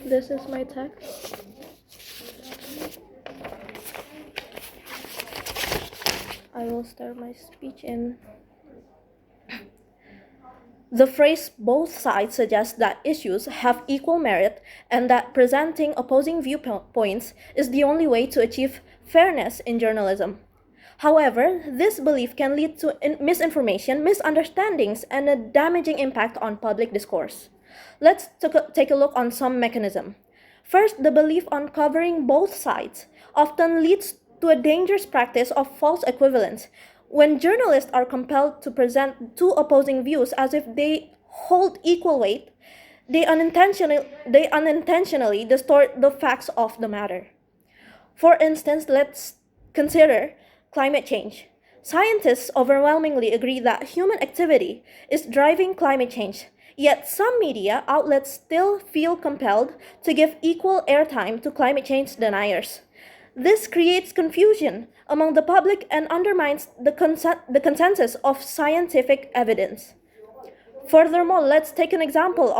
This is my text. I will start my speech in. The phrase "both sides" suggests that issues have equal merit and that presenting opposing viewpoints is the only way to achieve fairness in journalism. However, this belief can lead to misinformation, misunderstandings, and a damaging impact on public discourse. Let's take a look on some mechanism. First, the belief on covering both sides often leads to a dangerous practice of false equivalence. When journalists are compelled to present two opposing views as if they hold equal weight, they unintentionally distort the facts of the matter. For instance, let's consider climate change. Scientists overwhelmingly agree that human activity is driving climate change, yet some media outlets still feel compelled to give equal airtime to climate change deniers. This creates confusion among the public and undermines the consensus of scientific evidence. Furthermore, let's take an example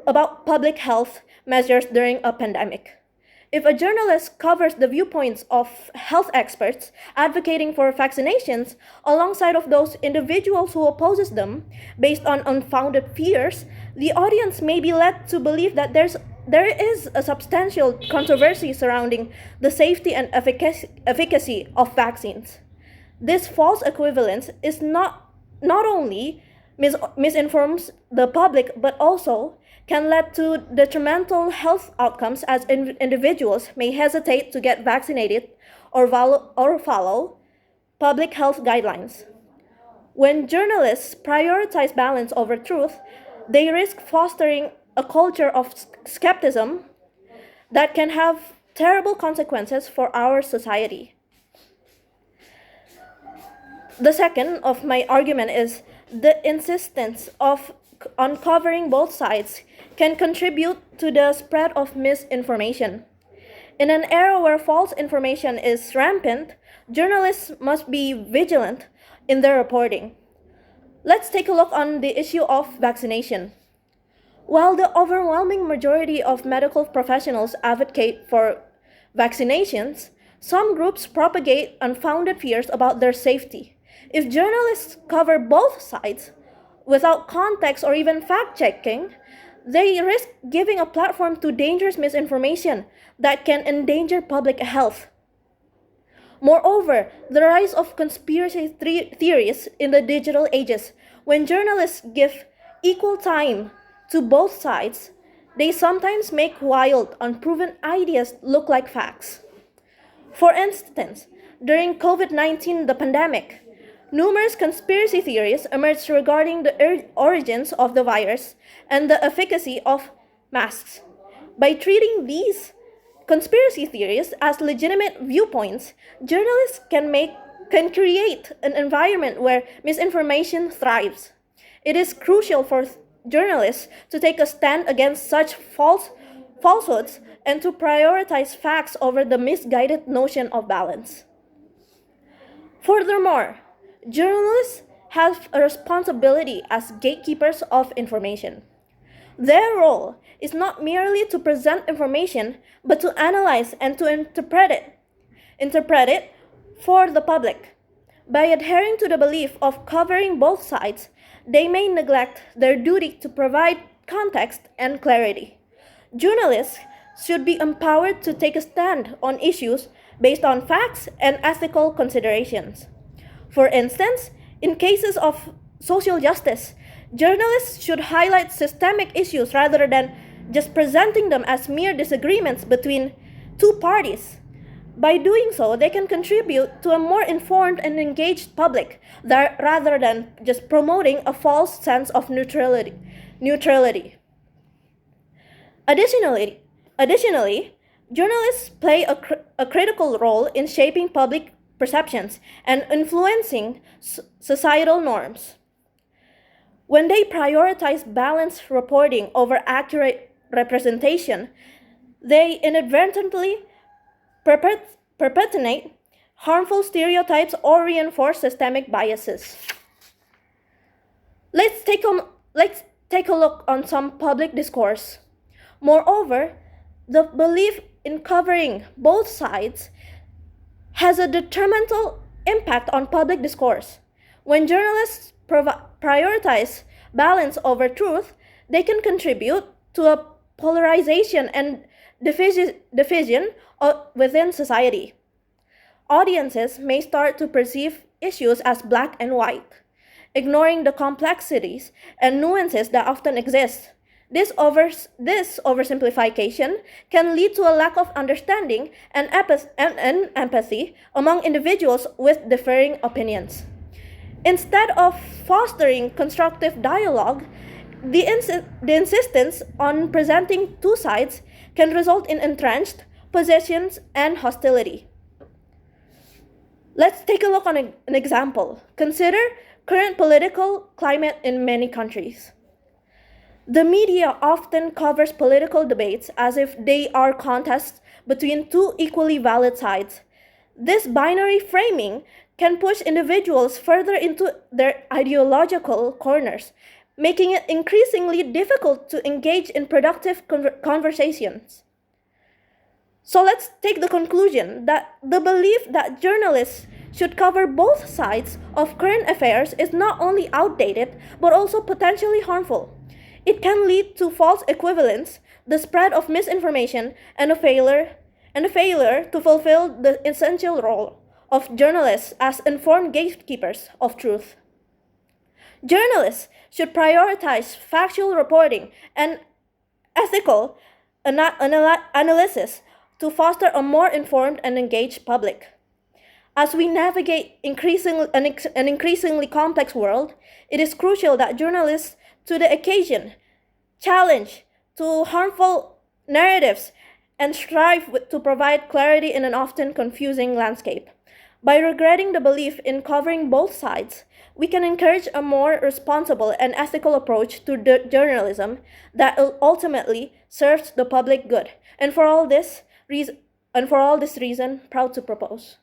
about public health measures during a pandemic. If a journalist covers the viewpoints of health experts advocating for vaccinations alongside of those individuals who opposes them based on unfounded fears, the audience may be led to believe that there is a substantial controversy surrounding the safety and efficacy of vaccines. This false equivalence is not only misinforms the public but also can lead to detrimental health outcomes as individuals may hesitate to get vaccinated or follow public health guidelines. When journalists prioritize balance over truth, they risk fostering a culture of skepticism that can have terrible consequences for our society. The second of my argument is the insistence of uncovering both sides can contribute to the spread of misinformation. In an era where false information is rampant, journalists must be vigilant in their reporting. Let's take a look on the issue of vaccination. While the overwhelming majority of medical professionals advocate for vaccinations, some groups propagate unfounded fears about their safety. If journalists cover both sides without context or even fact-checking, they risk giving a platform to dangerous misinformation that can endanger public health. Moreover, the rise of conspiracy theories in the digital ages, when journalists give equal time to both sides, they sometimes make wild, unproven ideas look like facts. For instance, during COVID-19, the pandemic, numerous conspiracy theories emerged regarding the origins of the virus and the efficacy of masks. By treating these conspiracy theories as legitimate viewpoints, journalists can create an environment where misinformation thrives. It is crucial for journalists to take a stand against such falsehoods and to prioritize facts over the misguided notion of balance. Furthermore, journalists have a responsibility as gatekeepers of information. Their role is not merely to present information, but to analyze and to interpret it for the public. By adhering to the belief of covering both sides, they may neglect their duty to provide context and clarity. Journalists should be empowered to take a stand on issues based on facts and ethical considerations. For instance, in cases of social justice, journalists should highlight systemic issues rather than just presenting them as mere disagreements between two parties. By doing so, they can contribute to a more informed and engaged public rather than just promoting a false sense of neutrality. Additionally, journalists play a critical role in shaping public perceptions and influencing societal norms. When they prioritize balanced reporting over accurate representation, they inadvertently perpetuate harmful stereotypes or reinforce systemic biases. Let's take a look on some public discourse. Moreover, the belief in covering both sides has a detrimental impact on public discourse. When journalists prioritize balance over truth, they can contribute to a polarization and division within society. Audiences may start to perceive issues as black and white, ignoring the complexities and nuances that often exist. This oversimplification can lead to a lack of understanding and empathy among individuals with differing opinions. Instead of fostering constructive dialogue, the insistence on presenting two sides can result in entrenched positions and hostility. Let's take a look on an example. Consider current political climate in many countries. The media often covers political debates as if they are contests between two equally valid sides. This binary framing can push individuals further into their ideological corners, making it increasingly difficult to engage in productive conversations. So let's take the conclusion that the belief that journalists should cover both sides of current affairs is not only outdated, but also potentially harmful. It can lead to false equivalence, the spread of misinformation, and a failure to fulfill the essential role of journalists as informed gatekeepers of truth. Journalists should prioritize factual reporting and ethical analysis to foster a more informed and engaged public. As we navigate an increasingly complex world, it is crucial that journalists to the occasion challenge to harmful narratives and strive to provide clarity in an often confusing landscape. By regretting the belief in covering both sides, we can encourage a more responsible and ethical approach to journalism that ultimately serves the public good. And for all this reason, proud to propose.